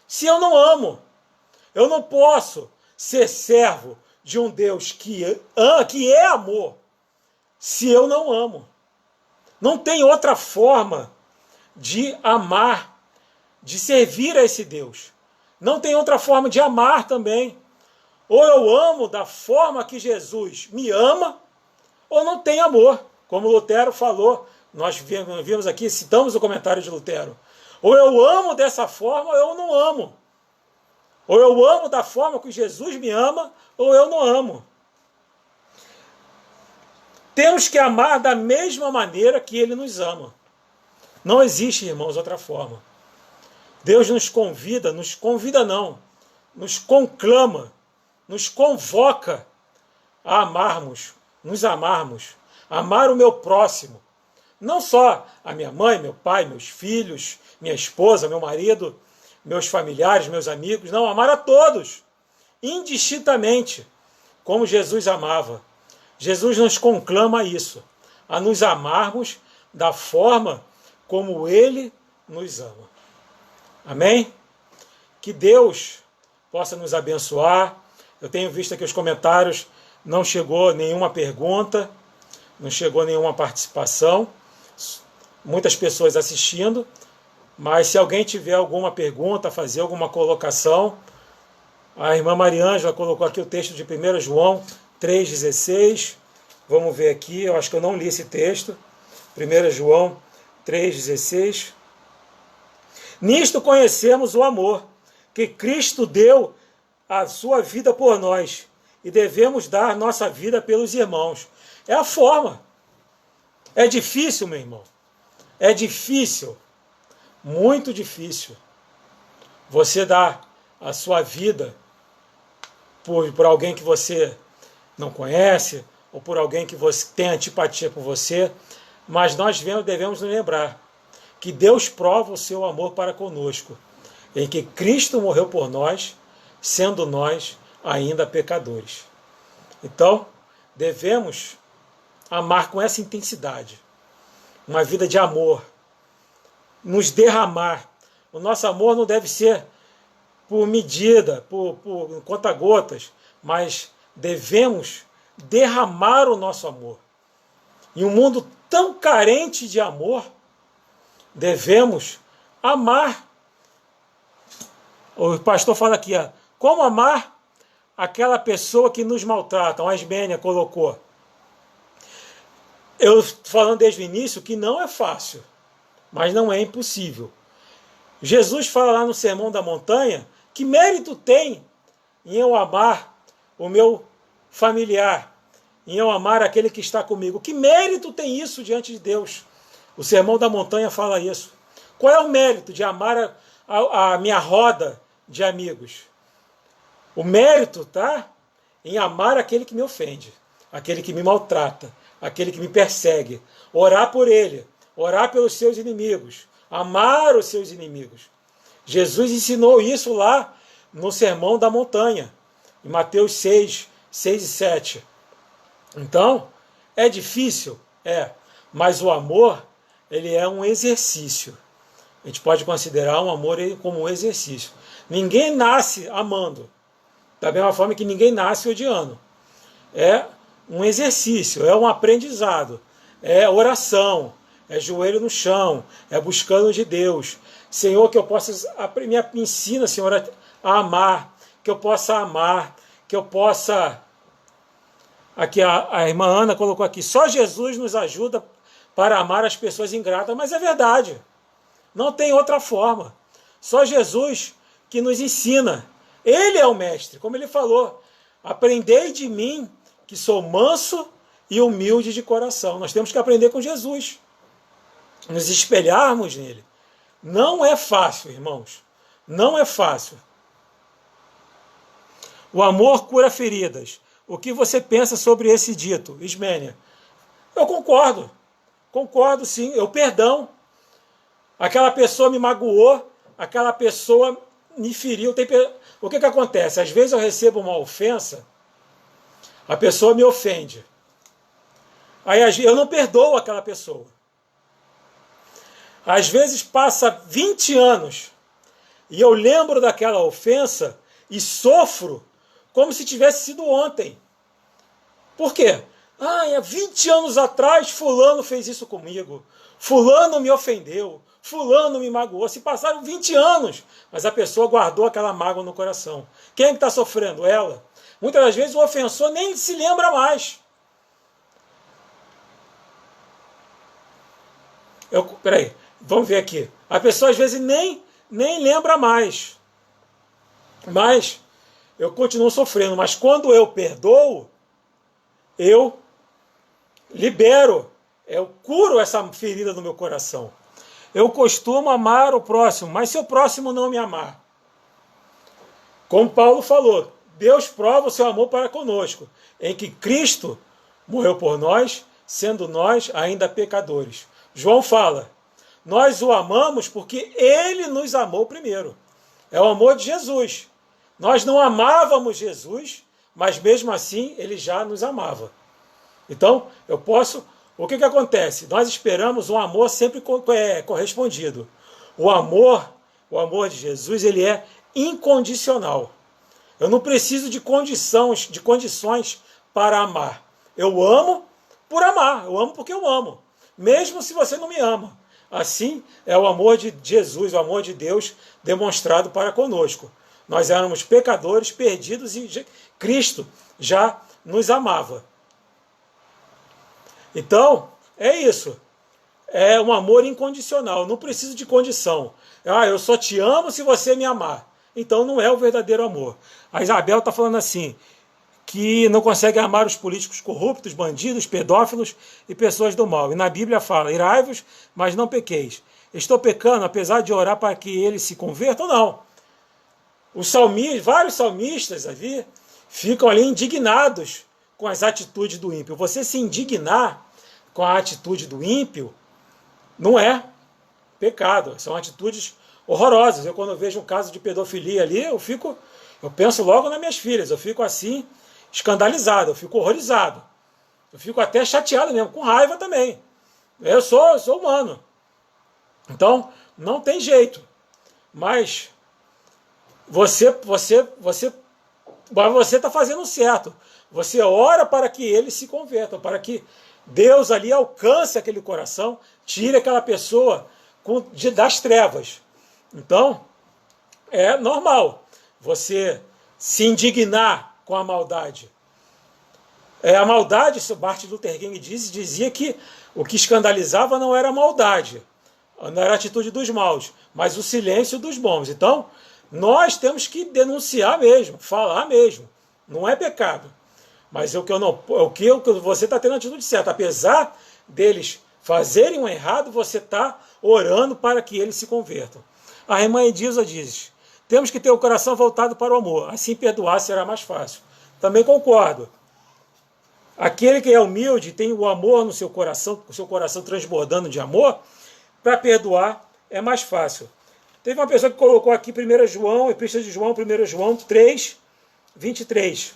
se eu não amo. Eu não posso ser servo de um Deus que é amor, se eu não amo. Não tem outra forma de amar, de servir a esse Deus. Não tem outra forma de amar também. Ou eu amo da forma que Jesus me ama, ou não tem amor. Como Lutero falou, nós vimos aqui, citamos o comentário de Lutero. Ou eu amo dessa forma, ou eu não amo. Ou eu amo da forma que Jesus me ama, ou eu não amo. Temos que amar da mesma maneira que Ele nos ama. Não existe, irmãos, outra forma. Deus nos convida não, nos conclama, nos convoca a amarmos, nos amarmos, amar o meu próximo. Não só a minha mãe, meu pai, meus filhos, minha esposa, meu marido, meus familiares, meus amigos, não, amar a todos, indistintamente, como Jesus amava. Jesus nos conclama a isso, a nos amarmos da forma como Ele nos ama. Amém? Que Deus possa nos abençoar. Eu tenho visto aqui os comentários, não chegou nenhuma pergunta, não chegou nenhuma participação, muitas pessoas assistindo, mas se alguém tiver alguma pergunta, fazer alguma colocação, a irmã Mariângela colocou aqui o texto de 1 João 3,16, vamos ver aqui, eu acho que eu não li esse texto, 1 João 3,16. Nisto conhecemos o amor, que Cristo deu a sua vida por nós, e devemos dar nossa vida pelos irmãos. É a forma. É difícil, meu irmão. É difícil, muito difícil, você dar a sua vida por alguém que você não conhece, ou por alguém que você tem antipatia por você, mas nós devemos nos lembrar que Deus prova o seu amor para conosco, em que Cristo morreu por nós, sendo nós ainda pecadores. Então, devemos amar com essa intensidade, uma vida de amor, nos derramar. O nosso amor não deve ser por medida, por conta-gotas, mas devemos derramar o nosso amor. Em um mundo tão carente de amor, devemos amar. O pastor fala aqui, como amar aquela pessoa que nos maltrata. A Asmênia colocou. Eu estou falando desde o início que não é fácil, mas não é impossível. Jesus fala lá no Sermão da Montanha que mérito tem em eu amar o meu familiar, em eu amar aquele que está comigo. Que mérito tem isso diante de Deus? O Sermão da Montanha fala isso. Qual é o mérito de amar a minha roda de amigos? O mérito está em amar aquele que me ofende, aquele que me maltrata, aquele que me persegue. Orar por ele, orar pelos seus inimigos, amar os seus inimigos. Jesus ensinou isso lá no Sermão da Montanha, em Mateus 6, 6 e 7. Então, é difícil? É, mas o amor, ele é um exercício. A gente pode considerar um amor como um exercício. Ninguém nasce amando, da mesma forma que ninguém nasce odiando. É um exercício, é um aprendizado, é oração, é joelho no chão, é buscando de Deus. Senhor, que eu possa, me ensina, Senhor, a amar, que eu possa amar, que eu possa... Aqui a irmã Ana colocou aqui, só Jesus nos ajuda para amar as pessoas ingratas, mas é verdade, não tem outra forma. Só Jesus que nos ensina. Ele é o mestre, como ele falou, aprendei de mim, que sou manso e humilde de coração. Nós temos que aprender com Jesus, nos espelharmos nele, Não é fácil, irmãos. Não é fácil. O amor cura feridas. O que você pensa sobre esse dito, Ismênia? Eu concordo. Concordo, sim. Eu perdão. Aquela pessoa me magoou, aquela pessoa me feriu. O que acontece? Às vezes eu recebo uma ofensa, a pessoa me ofende. Aí eu não perdoo aquela pessoa. Às vezes passa 20 anos e eu lembro daquela ofensa e sofro como se tivesse sido ontem. Por quê? Há 20 anos atrás fulano fez isso comigo, fulano me ofendeu, fulano me magoou. Se passaram 20 anos, mas a pessoa guardou aquela mágoa no coração. Quem é que está sofrendo? Ela. Muitas das vezes o ofensor nem se lembra mais. Peraí, vamos ver aqui. A pessoa às vezes nem lembra mais. Mas eu continuo sofrendo. Mas quando eu perdoo, eu libero, eu curo essa ferida no meu coração. Eu costumo amar o próximo, mas se o próximo não me amar, como Paulo falou, Deus prova o seu amor para conosco, em que Cristo morreu por nós, sendo nós ainda pecadores. João fala, nós o amamos porque ele nos amou primeiro. É o amor de Jesus. Nós não amávamos Jesus, mas mesmo assim ele já nos amava. Então, eu posso... O que acontece? Nós esperamos um amor sempre correspondido. O amor de Jesus, ele é incondicional. Eu não preciso de condições para amar. Eu amo por amar. Eu amo porque eu amo. Mesmo se você não me ama. Assim é o amor de Jesus, o amor de Deus demonstrado para conosco. Nós éramos pecadores, perdidos e Cristo já nos amava. Então, é isso. É um amor incondicional. Não preciso de condição. Eu só te amo se você me amar. Então não é o verdadeiro amor. A Isabel está falando assim, que não consegue amar os políticos corruptos, bandidos, pedófilos e pessoas do mal. E na Bíblia fala, irai-vos, mas não pequeis. Estou pecando, apesar de orar para que eles se convertam? Não. Vários salmistas ali ficam ali indignados com as atitudes do ímpio. Você se indignar com a atitude do ímpio não é pecado. São atitudes horrorosas. Eu, quando vejo um caso de pedofilia ali, eu penso logo nas minhas filhas. Eu fico assim, escandalizado, eu fico horrorizado. Eu fico até chateado mesmo, com raiva também. Eu sou humano. Então, não tem jeito. Mas você está fazendo certo. Você ora para que eles se convertam, para que Deus ali alcance aquele coração, tire aquela pessoa das trevas. Então, é normal você se indignar com a maldade. A maldade, o Martin Luther King dizia que o que escandalizava não era a maldade, não era a atitude dos maus, mas o silêncio dos bons. Então, nós temos que denunciar mesmo, falar mesmo. Não é pecado. Mas você está tendo a atitude certa. Apesar deles fazerem um errado, você está orando para que eles se convertam. A irmã Edilza diz, temos que ter o coração voltado para o amor. Assim perdoar será mais fácil. Também concordo. Aquele que é humilde, tem o amor no seu coração, o seu coração transbordando de amor, para perdoar é mais fácil. Teve uma pessoa que colocou aqui 1 João, Epístola de João, 1 João 3, 23.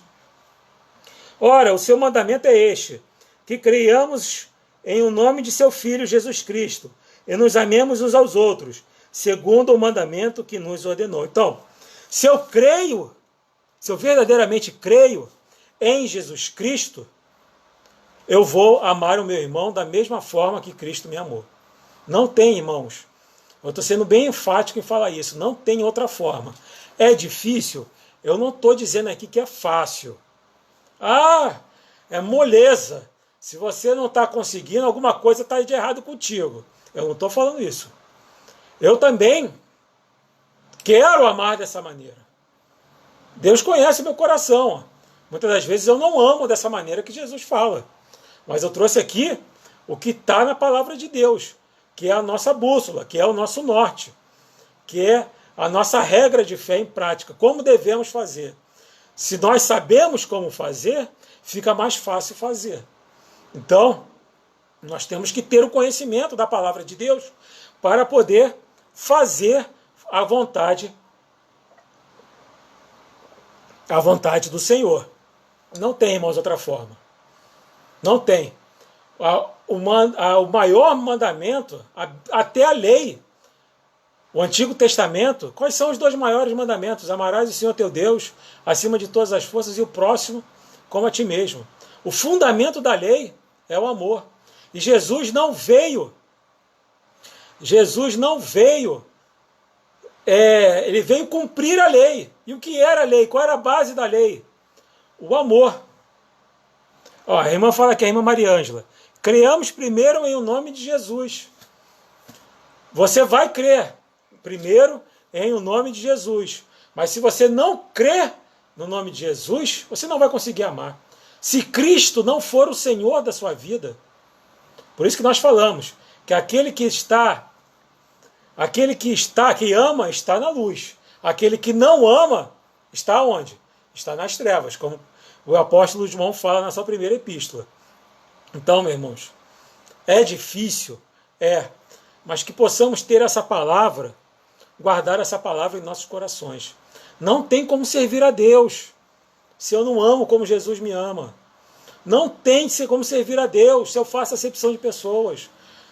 Ora, o seu mandamento é este, que creiamos em o nome de seu Filho Jesus Cristo, e nos amemos uns aos outros, segundo o mandamento que nos ordenou. Então, se eu verdadeiramente creio em Jesus Cristo, eu vou amar o meu irmão da mesma forma que Cristo me amou. Não tem, irmãos. Eu estou sendo bem enfático em falar isso. Não tem outra forma. É difícil? Eu não estou dizendo aqui que é fácil. É moleza. Se você não está conseguindo, alguma coisa está de errado contigo. Eu não estou falando isso. Eu também quero amar dessa maneira. Deus conhece meu coração. Muitas das vezes eu não amo dessa maneira que Jesus fala. Mas eu trouxe aqui o que está na palavra de Deus. que é a nossa bússola, que é o nosso norte, que é a nossa regra de fé em prática, como devemos fazer. Se nós sabemos como fazer, fica mais fácil fazer. Então, nós temos que ter o conhecimento da palavra de Deus para poder fazer a vontade do Senhor. Não tem, irmãos, outra forma. Não tem. O maior mandamento, até a lei, o Antigo Testamento, quais são os dois maiores mandamentos? Amarás o Senhor teu Deus acima de todas as forças e o próximo como a ti mesmo. O fundamento da lei é o amor. E Jesus não veio, ele veio cumprir a lei. E o que era a lei? Qual era a base da lei? O amor. Ó, a irmã fala aqui, a irmã Maria Ângela, creamos primeiro em o nome de Jesus. Você vai crer primeiro em o nome de Jesus. Mas se você não crer no nome de Jesus, você não vai conseguir amar. Se Cristo não for o Senhor da sua vida, por isso que nós falamos que aquele que ama, está na luz. Aquele que não ama, está onde? Está nas trevas, como o apóstolo João fala na sua primeira epístola. Então, meus irmãos, é difícil, mas que possamos ter essa palavra, guardar essa palavra em nossos corações. Não tem como servir a Deus se eu não amo como Jesus me ama. Não tem como servir a Deus se eu faço acepção de pessoas.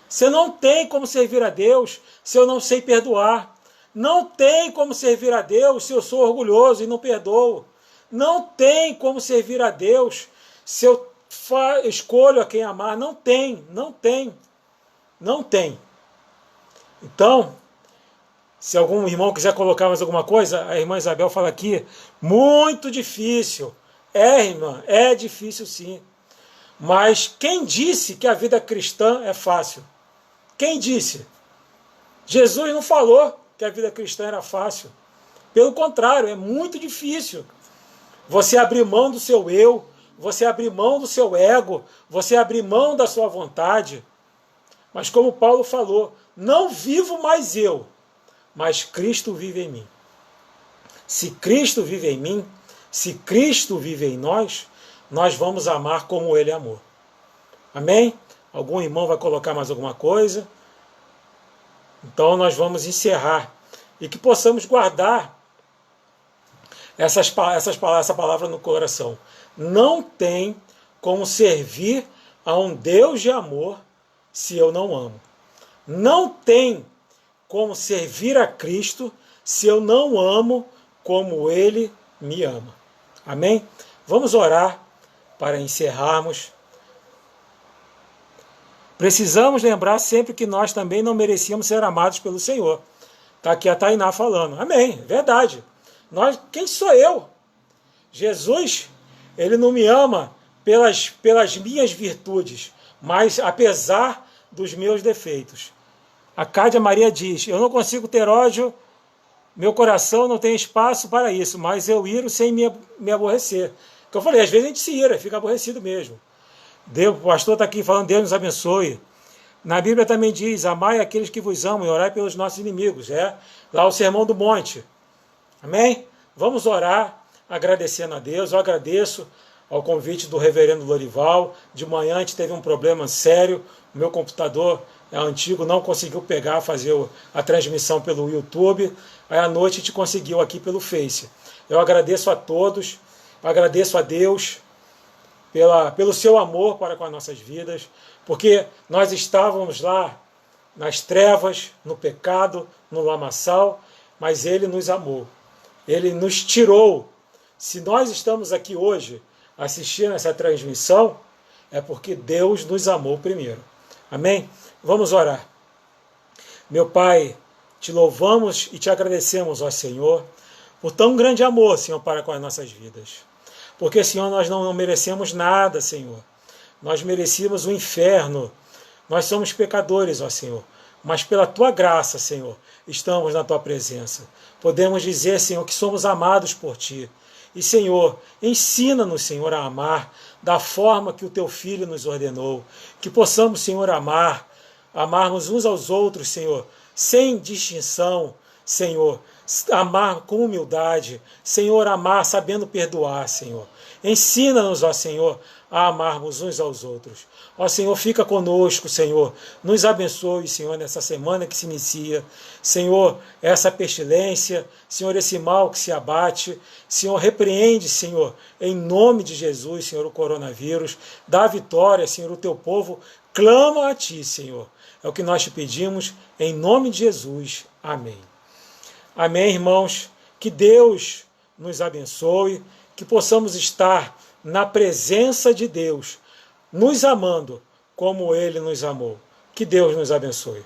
Você não tem como servir a Deus se eu não sei perdoar. Não tem como servir a Deus se eu sou orgulhoso e não perdoo. Não tem como servir a Deus se eu escolho a quem amar. Não tem. Então, se algum irmão quiser colocar mais alguma coisa, a irmã Isabel fala aqui, muito difícil. Irmã, é difícil sim. Mas quem disse que a vida cristã é fácil? Quem disse? Jesus não falou que a vida cristã era fácil. Pelo contrário, é muito difícil. Você abrir mão do seu eu, você abrir mão do seu ego, você abrir mão da sua vontade. Mas como Paulo falou, não vivo mais eu, mas Cristo vive em mim. Se Cristo vive em mim, se Cristo vive em nós, nós vamos amar como Ele amou. Amém? Algum irmão vai colocar mais alguma coisa? Então nós vamos encerrar. E que possamos guardar essa palavra no coração. Não tem como servir a um Deus de amor se eu não amo. Não tem como servir a Cristo se eu não amo como Ele me ama. Amém? Vamos orar para encerrarmos. Precisamos lembrar sempre que nós também não merecíamos ser amados pelo Senhor. Está aqui a Tainá falando. Amém, verdade. Quem sou eu? Jesus, Ele não me ama pelas minhas virtudes, mas apesar dos meus defeitos. A Cádia Maria diz, eu não consigo ter ódio, meu coração não tem espaço para isso, mas eu iro sem me aborrecer. Que eu falei, às vezes a gente se ira, fica aborrecido mesmo. O pastor está aqui falando, Deus nos abençoe. Na Bíblia também diz, amai aqueles que vos amam e orai pelos nossos inimigos. Lá o Sermão do Monte. Amém? Vamos orar, agradecendo a Deus. Eu agradeço ao convite do reverendo Lorival. De manhã a gente teve um problema sério. O meu computador é antigo, não conseguiu fazer a transmissão pelo YouTube. Aí à noite a gente conseguiu aqui pelo Face. Eu agradeço a todos, agradeço a Deus pelo seu amor para com as nossas vidas, porque nós estávamos lá nas trevas, no pecado, no lamaçal, mas Ele nos amou. Ele nos tirou. Se nós estamos aqui hoje assistindo essa transmissão, é porque Deus nos amou primeiro. Amém? Vamos orar. Meu Pai, te louvamos e te agradecemos, ó Senhor, por tão grande amor, Senhor, para com as nossas vidas. Porque, Senhor, nós não merecemos nada, Senhor. Nós merecíamos o inferno. Nós somos pecadores, ó Senhor. Mas pela Tua graça, Senhor, estamos na Tua presença. Podemos dizer, Senhor, que somos amados por Ti. E, Senhor, ensina-nos, Senhor, a amar da forma que o Teu Filho nos ordenou. Que possamos, Senhor, amar amarmos uns aos outros, Senhor, sem distinção, Senhor, amar com humildade, Senhor, amar sabendo perdoar, Senhor. Ensina-nos, ó Senhor, a amarmos uns aos outros. Ó Senhor, fica conosco, Senhor. Nos abençoe, Senhor, nessa semana que se inicia. Senhor, essa pestilência, Senhor, esse mal que se abate. Senhor, repreende, Senhor, em nome de Jesus, Senhor, o coronavírus. Dá vitória, Senhor, o teu povo clama a ti, Senhor. É o que nós te pedimos, em nome de Jesus. Amém. Amém, irmãos. Que Deus nos abençoe, que possamos estar na presença de Deus, nos amando como Ele nos amou. Que Deus nos abençoe.